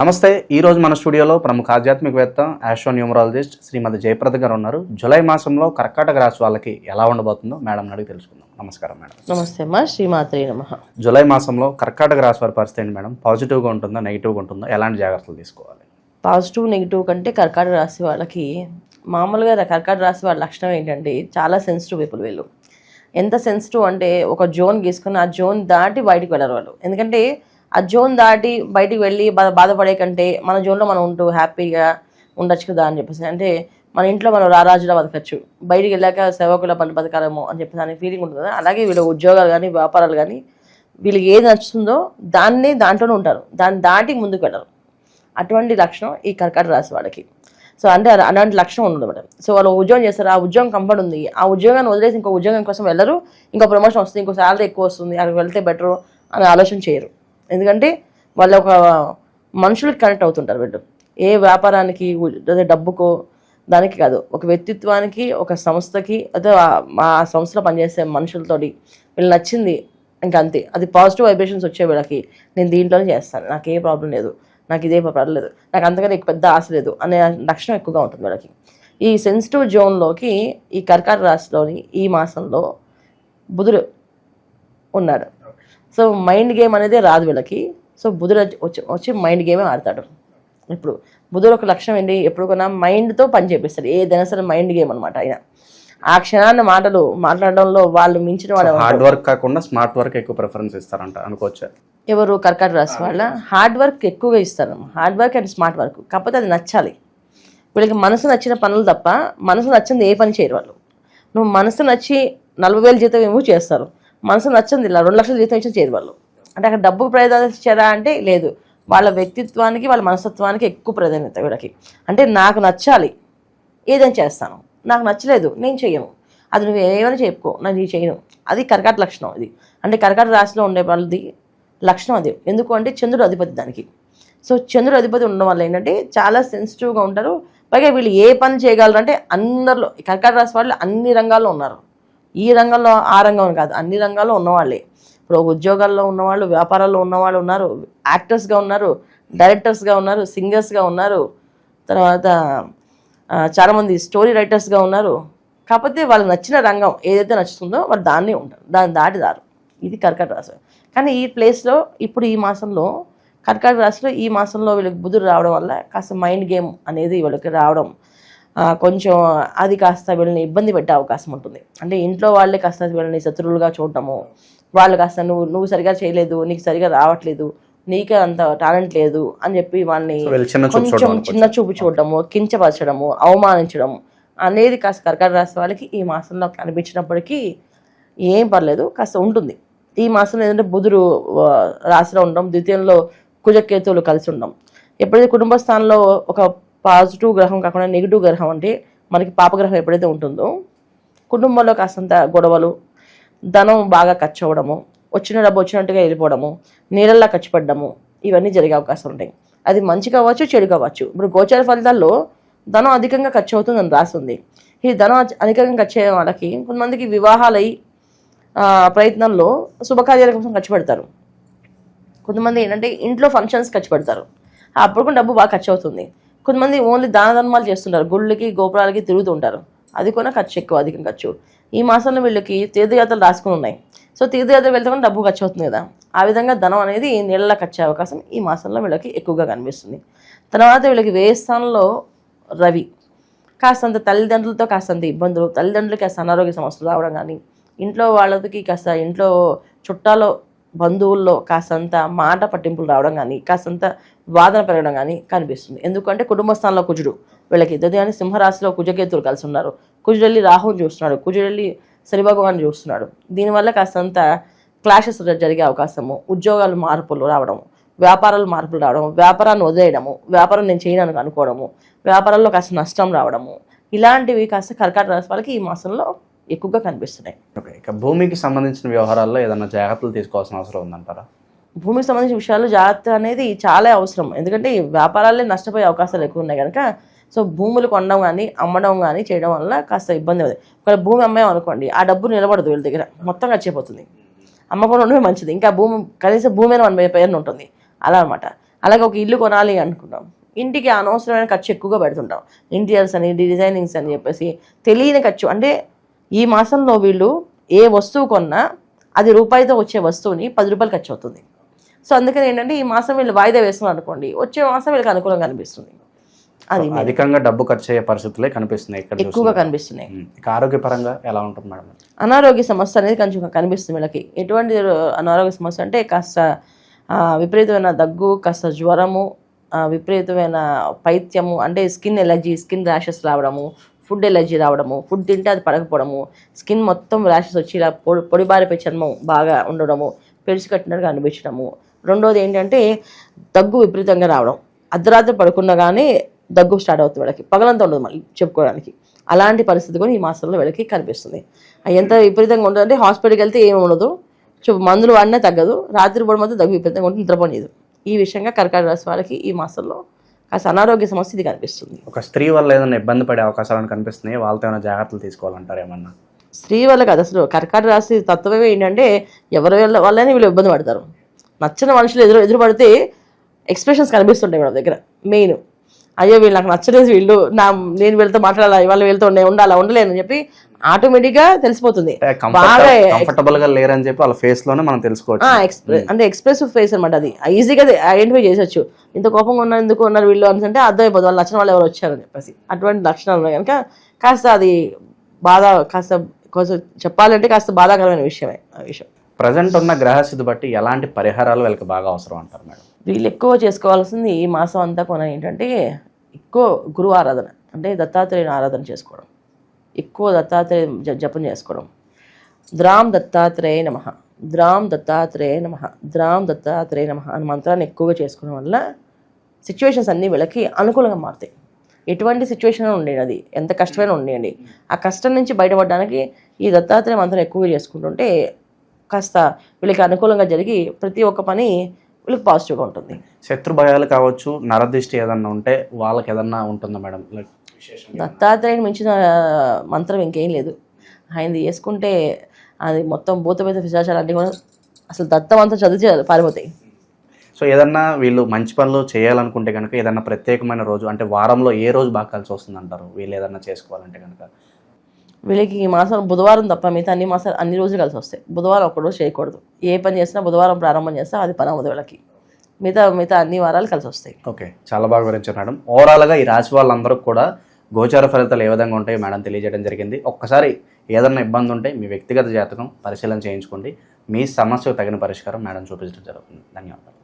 నమస్తే. ఈరోజు మన స్టూడియోలో ప్రముఖ ఆధ్యాత్మికవేత్త ఆస్ట్రోన్యూమరాలజిస్ట్ శ్రీమతి జయప్రద గారు ఉన్నారు. జూలై మాసంలో కర్కాటక రాశి వాళ్ళకి ఎలా ఉండబోతుందో మేడం అడిగి తెలుసుకుందాం. నమస్కారం మేడం. నమస్తే అమ్మా, శ్రీమాత్రే నమః. జూలై మాసంలో కర్కాటక రాశి వారి పరిస్థితి ఏంటి మేడం? పాజిటివ్గా ఉంటుందా, నెగిటివ్గా ఉంటుందా? ఎలాంటి జాగ్రత్తలు తీసుకోవాలి? పాజిటివ్ నెగిటివ్ కంటే కర్కాటక రాశి వాళ్ళకి మామూలుగా కర్కాటక రాశి వాళ్ళ లక్షణం ఏంటంటే చాలా సెన్సిటివ్ పీపుల్ వీళ్ళు. ఎంత సెన్సిటివ్ అంటే ఒక జోన్ గీసుకుని ఆ జోన్ దాటి బయటికి వెళ్ళరు వాళ్ళు. ఎందుకంటే ఆ జోన్ దాటి బయటికి వెళ్ళి బాధపడే కంటే మన జోన్లో మనం ఉంటూ హ్యాపీగా ఉండొచ్చు కదా అని చెప్పేసి, అంటే మన ఇంట్లో మనం రారాజులా బతకచ్చు, బయటికి వెళ్ళాక సేవకుల పని బతకాలేమో అని చెప్పేసి అనే ఫీలింగ్ ఉంటుంది కదా. అలాగే వీళ్ళు ఉద్యోగాలు కానీ వ్యాపారాలు కానీ వీళ్ళకి ఏది నచ్చుతుందో దాంట్లోనే ఉంటారు, దాన్ని దాటి ముందుకు వెళ్ళరు. అటువంటి లక్షణం ఈ కర్కాటక రాశి వాళ్ళకి. సో అంటే అలాంటి లక్షణం ఉండదు మేడం. సో వాళ్ళు ఉద్యోగం చేస్తారు, ఆ ఉద్యోగం కంఫర్ట్ ఉంది, ఆ ఉద్యోగాన్ని వదిలేసి ఇంకో ఉద్యోగం కోసం వెళ్ళరు, ఇంకో ప్రమోషన్ వస్తుంది, ఇంకో శాలరీ ఎక్కువ వస్తుంది, అక్కడికి వెళ్తే బెటర్ అని ఆలోచన చేయరు. ఎందుకంటే వాళ్ళు ఒక మనుషులకి కనెక్ట్ అవుతుంటారు వీళ్ళు. ఏ వ్యాపారానికి అదే డబ్బుకో దానికి కాదు, ఒక వ్యక్తిత్వానికి, ఒక సంస్థకి, అదే ఆ సంస్థలో పనిచేసే మనుషులతోటి వీళ్ళు నచ్చింది ఇంకా అంతే. అది పాజిటివ్ వైబ్రేషన్స్ వచ్చే వీళ్ళకి నేను దీంట్లోనే చేస్తాను, నాకు ఏ ప్రాబ్లం లేదు, నాకు ఇదే పర్లేదు, నాకు అంతగానే పెద్ద ఆశ లేదు అనే లక్షణం ఎక్కువగా ఉంటుంది వీళ్ళకి. ఈ సెన్సిటివ్ జోన్లోకి ఈ కర్కాటక రాశిలోని ఈ మాసంలో బుధుడు ఉన్నాడు. సో మైండ్ గేమ్ అనేది రాదు వీళ్ళకి. సో బుధుడు వచ్చి మైండ్ గేమే ఆడతాడు. ఇప్పుడు బుధుడు ఒక లక్షణం ఏంటి, ఎప్పుడు కొన్నా మైండ్తో పని చేపిస్తాడు, ఏదైనా సరే మైండ్ గేమ్ అనమాట. ఆయన ఆ క్షణాన్ని మాట్లాడడంలో వాళ్ళు మించిన వాళ్ళు. హార్డ్ వర్క్ కాకుండా స్మార్ట్ వర్క్ ఎక్కువ ప్రిఫరెన్స్ ఇస్తారంట అనుకోవచ్చు. ఎవరు? కర్కాటక రాశి వాళ్ళ హార్డ్ వర్క్ ఎక్కువగా ఇస్తారు, hard work and smart work. కాకపోతే అది నచ్చాలి వీళ్ళకి. మనసు నచ్చిన పనులు తప్ప మనసు నచ్చింది ఏ పని చేయరు వాళ్ళు. నువ్వు మనసు నచ్చి 40,000 జీతం ఏమో చేస్తారు, మనసు నచ్చింది ఇలా 2 లక్షల జీతం ఇచ్చి చేయరు వాళ్ళు. అంటే అక్కడ డబ్బుకు ప్రాధాన్యత ఇచ్చారా అంటే లేదు, వాళ్ళ వ్యక్తిత్వానికి వాళ్ళ మనస్తత్వానికి ఎక్కువ ప్రాధాన్యత వీళ్ళకి. అంటే నాకు నచ్చాలి ఏదైనా చేస్తాను, నాకు నచ్చలేదు నేను చెయ్యను, అది నువ్వు ఏమైనా చెప్పుకో నేను ఇది చేయను. అది కర్కాటక లక్షణం. ఇది అంటే కర్కాటక రాశిలో ఉండే వాళ్ళది లక్షణం అది. ఎందుకు అంటే చంద్రుడు అధిపతి దానికి. సో చంద్రుడు అధిపతి ఉండడం వల్ల ఏంటంటే చాలా సెన్సిటివ్గా ఉంటారు. పైగా వీళ్ళు ఏ పని చేయగలరంటే అందరిలో కర్కాటక రాశి వాళ్ళు అన్ని రంగాల్లో ఉన్నారు. ఈ రంగంలో ఆ రంగం కాదు, అన్ని రంగాల్లో ఉన్నవాళ్ళే. ఇప్పుడు ఉద్యోగాల్లో ఉన్నవాళ్ళు, వ్యాపారాల్లో ఉన్నవాళ్ళు ఉన్నారు, యాక్టర్స్గా ఉన్నారు, డైరెక్టర్స్గా ఉన్నారు, సింగర్స్గా ఉన్నారు, తర్వాత చాలామంది స్టోరీ రైటర్స్గా ఉన్నారు. కాకపోతే వాళ్ళకి నచ్చిన రంగం ఏదైతే నచ్చుతుందో వాళ్ళు దాన్నే ఉంటారు, దాన్ని దాటిదారు. ఇది కర్కాటక రాశి. కానీ ఈ ప్లేస్లో ఇప్పుడు ఈ మాసంలో కర్కాటక రాశిలో ఈ మాసంలో వీళ్ళకి బుధుడు రావడం వల్ల కాస్త మైండ్ గేమ్ అనేది వీళ్ళకి రావడం కొంచెం అది కాస్త వీళ్ళని ఇబ్బంది పెట్టే అవకాశం ఉంటుంది. అంటే ఇంట్లో వాళ్ళే కాస్త వీళ్ళని శత్రువులుగా చూడటము, వాళ్ళు కాస్త నువ్వు సరిగా చేయలేదు, నీకు సరిగా రావట్లేదు, నీకే అంత టాలెంట్ లేదు అని చెప్పి వాళ్ళని కొంచెం చిన్న చూపు చూడటము, కించపరచడము, అవమానించడం అనేది కాస్త కర్కాటక రాశి వాళ్ళకి ఈ మాసంలో కనిపించినప్పటికీ ఏం పర్లేదు, కాస్త ఉంటుంది. ఈ మాసంలో ఏంటంటే బుధుడు రాశిలో ఉండడం, ద్వితీయంలో కుజకేతువులు కలిసి ఉండడం. ఎప్పుడైతే కుటుంబ స్థానంలో ఒక పాజిటివ్ గ్రహం కాకుండా నెగిటివ్ గ్రహం అంటే మనకి పాపగ్రహం ఎప్పుడైతే ఉంటుందో కుటుంబంలో కాస్తంత గొడవలు, ధనం బాగా ఖర్చు అవ్వడము, వచ్చిన డబ్బు వచ్చినట్టుగా వెళ్ళిపోవడము, నీళ్ళల్లా ఖర్చు పడ్డము, ఇవన్నీ జరిగే అవకాశం ఉంటాయి. అది మంచి కావచ్చు, చెడు కావచ్చు. ఇప్పుడు గోచార ఫలితాల్లో ధనం అధికంగా ఖర్చు అవుతుందని రాస్తుంది. ఈ ధనం అధికంగా ఖర్చు అయ్యే వాళ్ళకి కొంతమందికి వివాహాలై ప్రయత్నంలో శుభకార్యాల కోసం ఖర్చు పెడతారు. కొంతమంది ఏంటంటే ఇంట్లో ఫంక్షన్స్ ఖర్చు పెడతారు, అప్పుడు కూడా డబ్బు బాగా ఖర్చు అవుతుంది. కొంతమంది ఓన్లీ దాన ధర్మాలు చేస్తుంటారు, గుళ్ళకి గోపురాలకి తిరుగుతూ ఉంటారు, అది కూడా ఖర్చు ఎక్కువ, అధికం ఖర్చు. ఈ మాసంలో వీళ్ళకి తీర్థయాత్రలు రాసుకుని ఉన్నాయి. సో తీర్థయాత్ర వెళ్తే కూడా డబ్బు ఖర్చు అవుతుంది కదా, ఆ విధంగా ధనం అనేది నీళ్ళ ఖర్చు అయ్యే అవకాశం ఈ మాసంలో వీళ్ళకి ఎక్కువగా కనిపిస్తుంది. తర్వాత వీళ్ళకి వ్యయ స్థానంలో రవి, కాస్తంత తల్లిదండ్రులతో కాస్తంత ఇబ్బందులు, తల్లిదండ్రులకి కాస్త అనారోగ్య సమస్యలు రావడం కానీ, ఇంట్లో వాళ్ళకి కాస్త ఇంట్లో చుట్టాలో బంధువుల్లో కాస్తంత మాట పట్టింపులు రావడం కానీ, కాస్తంత వాదన పెరగడం కానీ కనిపిస్తుంది. ఎందుకంటే కుటుంబ స్థానంలో కుజుడు వీళ్ళకి అని సింహరాశిలో కుజకేతులు కలిసి ఉన్నారు. కుజుడు వెళ్ళి రాహుని చూస్తున్నాడు, కుజుడు వెళ్ళి శని భగవాన్ని చూస్తున్నాడు. దీనివల్ల కాస్తంత క్లాషెస్ జరిగే అవకాశము, ఉద్యోగాలు మార్పులు రావడము, వ్యాపారాలు మార్పులు రావడము, వ్యాపారాన్ని వదిలేయడము, వ్యాపారం నేను చేయడానికి అనుకోవడము, వ్యాపారాల్లో కాస్త నష్టం రావడము, ఇలాంటివి కాస్త కర్కాటక రాశి వాళ్ళకి ఈ మాసంలో ఎక్కువగా కనిపిస్తున్నాయి. ఓకే, ఇక భూమికి సంబంధించిన వ్యవహారాల్లో ఏదైనా జాగ్రత్తలు తీసుకోవాల్సిన అవసరం ఉందంటారా? భూమికి సంబంధించిన విషయాలు జాగ్రత్త అనేది చాలా అవసరం. ఎందుకంటే వ్యాపారాలే నష్టపోయే అవకాశాలు ఎక్కువ ఉన్నాయి కనుక. సో భూములు కొనడం కానీ అమ్మడం కానీ చేయడం వల్ల కాస్త ఇబ్బంది అవుతుంది. ఒకవేళ భూమి అమ్మాం అనుకోండి, ఆ డబ్బు నిలబడదు వీళ్ళ దగ్గర, మొత్తం ఖర్చయిపోతుంది. అమ్మకుండా ఉండడమే మంచిది. ఇంకా భూమి కనీసం భూమి అని మన పేరున ఉంటుంది అలా అనమాట. అలాగే ఒక ఇల్లు కొనాలి అనుకుంటాం, ఇంటికి అనవసరమైన ఖర్చు ఎక్కువగా పెడుతుంటాం, ఇంటీరియర్స్ అని డిజైనింగ్స్ అని చెప్పేసి తెలియని ఖర్చు. అంటే ఈ మాసంలో వీళ్ళు ఏ వస్తువు కొన్నా అది రూపాయితో వచ్చే వస్తువుని 10 రూపాయలు ఖర్చు అవుతుంది. సో అందుకని ఏంటంటే ఈ మాసం వీళ్ళు వాయిదా వేస్తున్నారు అనుకోండి, వచ్చే మాసం వీళ్ళకి అనుకూలంగా అనిపిస్తుంది. అది అధికంగా డబ్బు ఖర్చు అయ్యే పరిస్థితులే కనిపిస్తున్నాయి ఇక్కడ ఎక్కువగా కనిపిస్తున్నాయి. ఇక ఆరోగ్యపరంగా ఎలా ఉంటుంది మేడం? అనారోగ్య సమస్య అనేది కొంచెం కనిపిస్తుంది వీళ్ళకి. ఎటువంటి అనారోగ్య సమస్య అంటే కాస్త విపరీతమైన దగ్గు, కాస్త జ్వరము, విపరీతమైన పైత్యము, అంటే స్కిన్ ఎలర్జీ, స్కిన్ ర్యాషెస్ రావడము, ఫుడ్ ఎలర్జీ రావడము, ఫుడ్ తింటే అది పడకపోవడము, స్కిన్ మొత్తం ర్యాషెస్ వచ్చి ఇలా పొడిబారిపోయి చర్మం బాగా ఉండడము, పెరుసు కట్టినట్టుగా అనిపించడము. రెండోది ఏంటంటే దగ్గు విపరీతంగా రావడం, అర్ధరాత్రి పడుకున్నా కానీ దగ్గు స్టార్ట్ అవుతుంది వీళ్ళకి, పగలంతా ఉండదు మళ్ళీ చెప్పుకోవడానికి. అలాంటి పరిస్థితి కూడా ఈ మాసంలో వీళ్ళకి కనిపిస్తుంది. ఎంత విపరీతంగా ఉంటుందంటే హాస్పిటల్కి వెళ్తే ఏమి ఉండదు, మందులు వాడినా తగ్గదు, రాత్రి పూట మాత్రం దగ్గు విపరీతంగా ఉంటుంది, నిద్రపోలేదు. ఈ విషయంగా కర్కాటక రాశి వాళ్ళకి ఈ మాసంలో కాస్త అనారోగ్య సమస్య ఇది కనిపిస్తుంది. ఒక స్త్రీ వల్ల ఏదైనా ఇబ్బంది పడే అవకాశాలను కనిపిస్తున్నాయి, వాళ్ళతో ఏమైనా జాగ్రత్తలు తీసుకోవాలంటారు ఏమన్నా? స్త్రీ వల్ల కాదు, అసలు కర్కాటక రాశి తత్వమే ఏంటంటే ఎవరి వల్లనే వీళ్ళు ఇబ్బంది పడతారు. నచ్చిన మనుషులు ఎదురు పడితే ఎక్స్ప్రెషన్స్ కనిపిస్తుంటాయి వీళ్ళ దగ్గర. మెయిన్ అయ్యో వీళ్ళు నాకు నచ్చలేదు, నేను వీళ్ళతో మాట్లాడాలి, వాళ్ళు వీళ్ళతో ఉండాలా ఉండలేనని చెప్పి ఆటోమేటిక్గా తెలిసిపోతుంది. బాగా కంఫర్టబుల్ గా లేరని చెప్పి వాళ్ళ ఫేస్ లోనే మనం తెలుసుకోవచ్చు. అంటే ఎక్స్ప్రెసివ్ ఫేస్ అనమాట, అది ఈజీగా ఐడెంటిఫై చేసొచ్చు. ఇంత కోపంగా ఉన్నారు, ఎందుకు ఉన్నారు వీళ్ళు అని అంటే అర్థమైపోతుంది వాళ్ళు నచ్చిన వాళ్ళు ఎవరు వచ్చారని చెప్పేసి. అటువంటి లక్షణాలు ఉన్నాయి కనుక కాస్త అది కొంచెం చెప్పాలంటే కాస్త బాధాకరమైన విషయమే ఆ విషయం. ప్రజెంట్ ఉన్న గ్రహస్థితి బట్టి ఎలాంటి పరిహారాలు వీళ్ళకి బాగా అవసరం అంటారు మేడం? వీళ్ళు ఎక్కువ చేసుకోవాల్సింది ఈ మాసం అంతా కొన ఏంటంటే ఎక్కువ గురువు ఆరాధన, అంటే దత్తాత్రేయుని ఆరాధన చేసుకోవడం, ఎక్కువ దత్తాత్రేయ జపం చేసుకోవడం. ద్రాం దత్తాత్రేయ నమః, ద్రాం దత్తాత్రేయ నమః, ద్రాం దత్తాత్రేయ నమః అని మంత్రాన్ని ఎక్కువగా చేసుకోవడం వల్ల సిచ్యువేషన్స్ అన్నీ వీళ్ళకి అనుకూలంగా మారుతాయి. ఎటువంటి సిచ్యువేషన్ ఉండేది, అది ఎంత కష్టమైనా ఉండేయండి, ఆ కష్టం నుంచి బయటపడడానికి ఈ దత్తాత్రేయ మంత్రం ఎక్కువగా చేసుకుంటుంటే కాస్త వీళ్ళకి అనుకూలంగా జరిగి ప్రతి ఒక్క పని వీళ్ళకి పాజిటివ్గా ఉంటుంది. శత్రు భయాలు కావచ్చు, నరదృష్టి ఏదన్నా ఉంటే వాళ్ళకి ఏదన్నా ఉంటుందా మేడం? దత్తాత్రేయుని మించిన మంత్రం ఇంకేం లేదు. ఆయనది చేసుకుంటే అది మొత్తం భూతపేత పిశాచాలు అన్నీ కూడా అసలు దత్తమంత్రం చదివి పారిపోతాయి. సో ఏదన్నా వీళ్ళు మంచి పనులు చేయాలనుకుంటే కనుక ఏదన్నా ప్రత్యేకమైన రోజు, అంటే వారంలో ఏ రోజు బాగా కలిసి వస్తుంది అంటారు వీళ్ళు ఏదన్నా చేసుకోవాలంటే కనుక? వీళ్ళకి ఈ మాసం బుధవారం తప్ప మిగతా అన్ని రోజులు కలిసి వస్తాయి. బుధవారం ఒక్కరోజు చేయకూడదు. ఏ పని చేసినా బుధవారం ప్రారంభం చేస్తా అది పని అవ్వదు వీళ్ళకి. మిగతా అన్ని వారాలు కలిసి వస్తాయి. ఓకే, చాలా బాగా వివరించారు మేడం. ఓవరాల్గా ఈ రాశి వాళ్ళందరూ కూడా గోచార ఫలితాలు ఏ విధంగా ఉంటాయో మేడం తెలియజేయడం జరిగింది. ఒక్కసారి ఏదన్నా ఇబ్బంది ఉంటే మీ వ్యక్తిగత జాతకం పరిశీలన చేయించుకోండి, మీ సమస్యకు తగిన పరిష్కారం మేడం చూపించడం జరుగుతుంది. ధన్యవాదాలు.